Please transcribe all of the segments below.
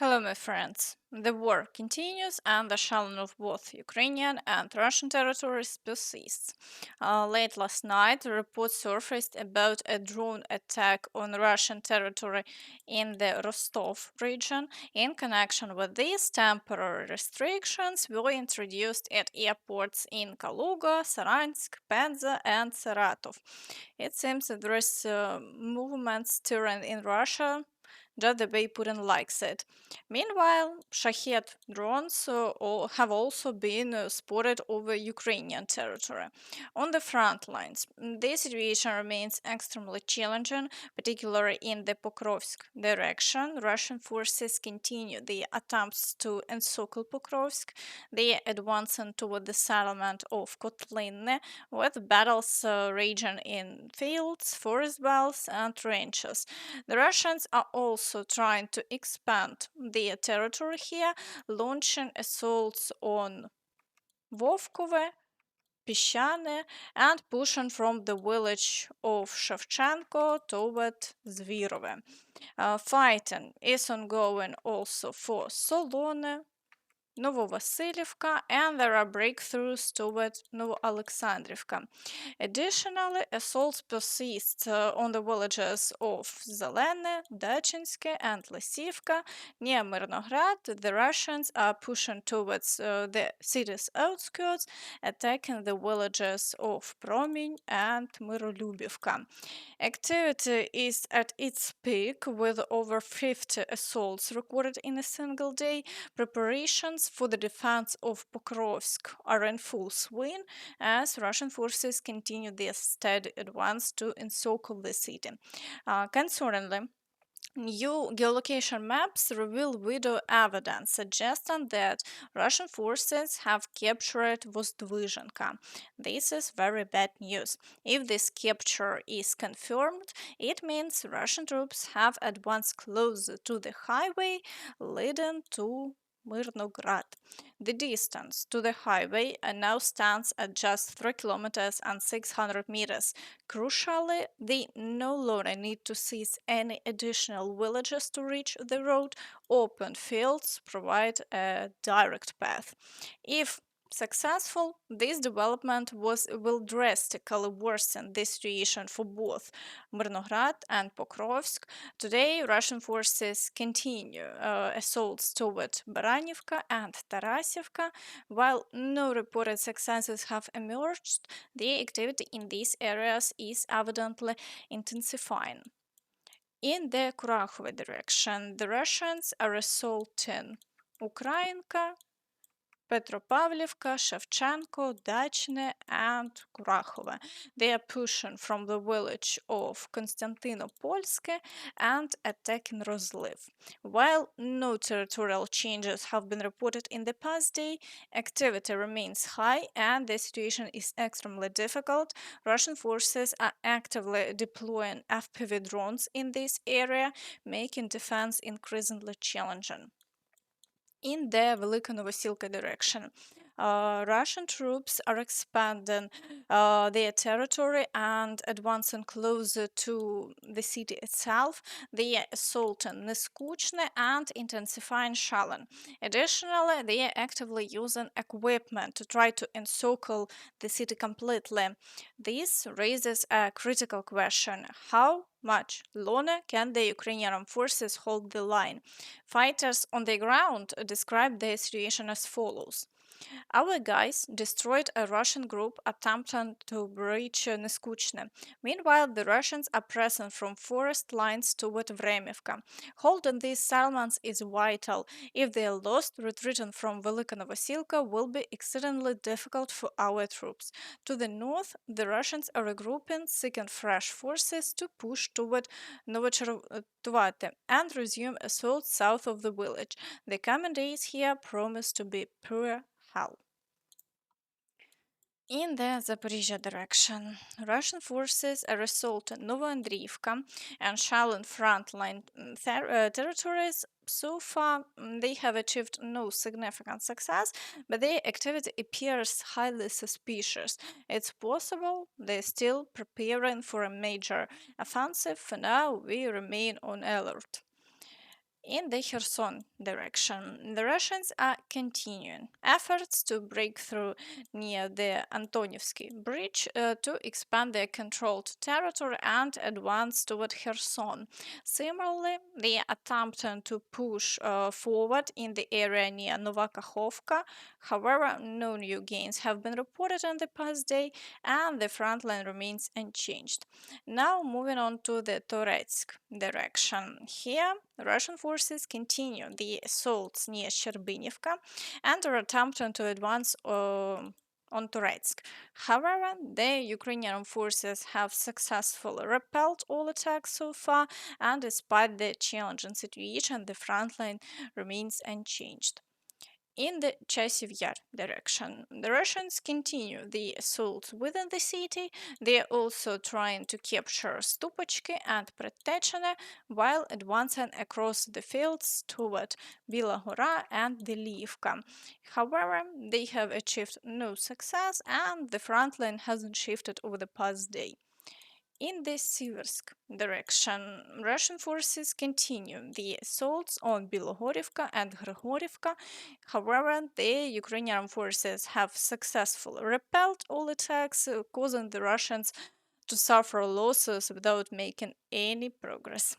Hello, my friends. The war continues and the challenge of both Ukrainian and Russian territories persists. Late last night, a report surfaced about a drone attack on Russian territory in the Rostov region. In connection with these, temporary restrictions were introduced at airports in Kaluga, Saransk, Penza, and Saratov. It seems that there is movement stirring in Russia, just the way Putin likes it. Meanwhile, Shahed drones have also been spotted over Ukrainian territory. On the front lines, the situation remains extremely challenging, particularly in the Pokrovsk direction. Russian forces continue the attempts to encircle Pokrovsk. They are advancing toward the settlement of Kotlynne, with battles raging in fields, forest belts, and trenches. The Russians are also trying to expand their territory here, launching assaults on Vovkove, Pishane, and pushing from the village of Shevchenko toward Zvirove. Fighting is ongoing also for Solone, Novovasilivka, and there are breakthroughs toward Novoalexandrivka. Additionally, assaults persist on the villages of Zelene, Dachinske, and Lysivka. Near Myrnohrad, the Russians are pushing towards the city's outskirts, attacking the villages of Prominy and Myrolubivka. Activity is at its peak with over 50 assaults recorded in a single day. Preparations for the defense of Pokrovsk are in full swing as Russian forces continue their steady advance to encircle the city. Concerningly, new geolocation maps reveal video evidence suggesting that Russian forces have captured Vozdvizhenka. This is very bad news. If this capture is confirmed, it means Russian troops have advanced closer to the highway leading to Myrnohrad. The distance to the highway now stands at just 3 kilometers and 600 meters. Crucially, they no longer need to seize any additional villages to reach the road. Open fields provide a direct path. If successful, this development will drastically worsen the situation for both Myrnohrad and Pokrovsk. Today, Russian forces continue assaults toward Baranivka and Tarasivka. While no reported successes have emerged, the activity in these areas is evidently intensifying. In the Kurakhove direction, the Russians are assaulting Ukrainka, Petropavlivka, Shevchenko, Dachne, and Kurakhove. They are pushing from the village of Konstantinopolske and attacking Rozliv. While no territorial changes have been reported in the past day, activity remains high and the situation is extremely difficult. Russian forces are actively deploying FPV drones in this area, making defense increasingly challenging. In the Velika Novosilka direction. Russian troops are expanding their territory and advancing closer to the city itself. They are assaulting Neskuchne and intensifying Shalin. Additionally, they are actively using equipment to try to encircle the city completely. This raises a critical question: how much longer can the Ukrainian armed forces hold the line? Fighters on the ground described the situation as follows. Our guys destroyed a Russian group attempting to breach Neskuchne. Meanwhile, the Russians are pressing from forest lines toward Vremivka. Holding these settlements is vital. If they are lost, retreating from Velika Novosilka will be exceedingly difficult for our troops. To the north, the Russians are regrouping, seeking fresh forces to push toward Novochertovate and resume assault south of the village. The coming days here promise to be pure hell. In the Zaporizhzhia direction, Russian forces are assaulting Novoandriivka and Shalin frontline territories. So far, they have achieved no significant success, but their activity appears highly suspicious. It's possible they're still preparing for a major offensive. For now, we remain on alert. In the Kherson direction, the Russians are continuing efforts to break through near the Antonivsky Bridge to expand their controlled territory and advance toward Kherson. Similarly, they are attempting to push forward in the area near Novakhovka. However, no new gains have been reported in the past day, and the front line remains unchanged. Now, moving on to the Toretsk direction. Here, Russian forces continue the assaults near Sherbinivka and are attempting to advance on Toretsk. However, the Ukrainian forces have successfully repelled all attacks so far, and despite the challenging situation, the front line remains unchanged. In the Chasiv Yar direction, the Russians continue the assault within the city. They are also trying to capture Stupachki and Pretechene while advancing across the fields toward Bila and Delivka. However, they have achieved no success and the front line hasn't shifted over the past day. In the Siversk direction, Russian forces continue the assaults on Bilohorivka and Grigorivka. However, the Ukrainian forces have successfully repelled all attacks, causing the Russians to suffer losses without making any progress.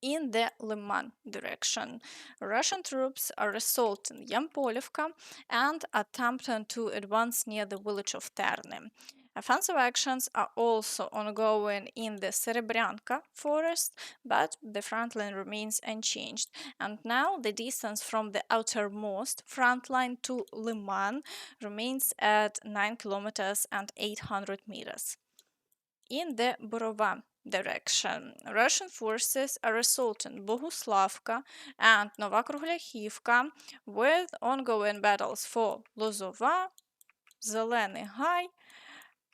In the Lyman direction, Russian troops are assaulting Yampolivka and attempting to advance near the village of Terny. Offensive actions are also ongoing in the Serebryanka forest, but the front line remains unchanged. And now the distance from the outermost front line to Lyman remains at 9 kilometers and 800 meters. In the Borova direction, Russian forces are assaulting Boguslavka and Novakrugliakivka with ongoing battles for Lozova, Zeleny Gai,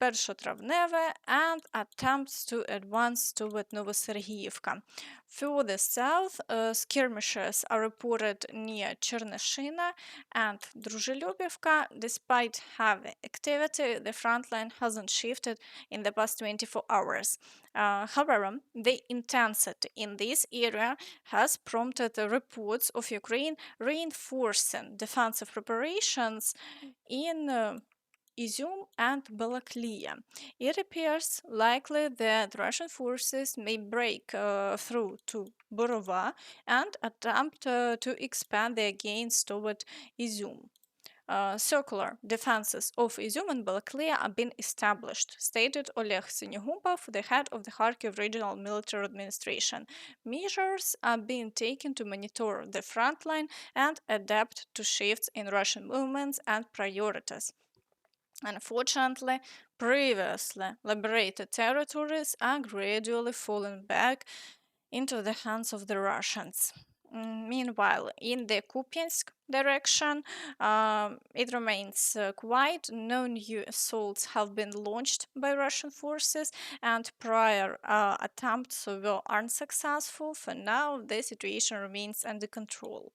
Першотравневе, and attempts to advance toward Novosergiyevka. Further south, skirmishes are reported near Cherneshina and Druzhelyubivka. Despite heavy activity, the front line hasn't shifted in the past 24 hours. However, the intensity in this area has prompted reports of Ukraine reinforcing defensive preparations in Izyum and Balakliya. It appears likely that Russian forces may break through to Borova and attempt to expand their gains toward Izyum. Circular defenses of Izyum and Balakliya are being established, stated Oleg Sinigubov, the head of the Kharkiv Regional Military Administration. Measures are being taken to monitor the front line and adapt to shifts in Russian movements and priorities. Unfortunately, previously liberated territories are gradually falling back into the hands of the Russians. Meanwhile, in the Kupyansk direction, it remains quiet. No new assaults have been launched by Russian forces, and prior attempts were unsuccessful. For now, the situation remains under control.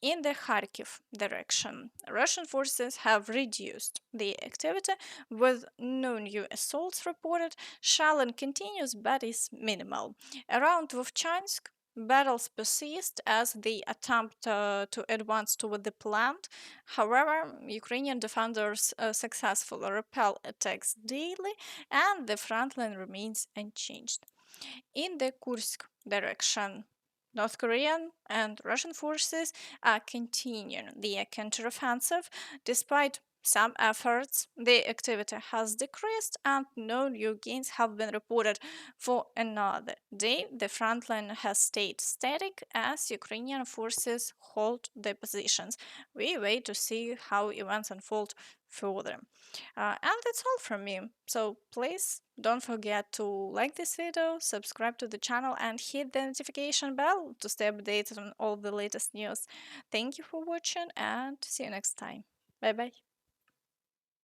In the Kharkiv direction, Russian forces have reduced the activity with no new assaults reported. Shelling continues but is minimal. Around Vovchansk, battles persist as they attempt to advance toward the plant. However, Ukrainian defenders successfully repel attacks daily and the front line remains unchanged. In the Kursk direction, North Korean and Russian forces are continuing their counteroffensive. Despite some efforts, the activity has decreased and no new gains have been reported for another day. The front line has stayed static as Ukrainian forces hold their positions. We wait to see how events unfold further. And that's all from me. So please don't forget to like this video, subscribe to the channel, and hit the notification bell to stay updated on all the latest news. Thank you for watching and see you next time. Bye bye.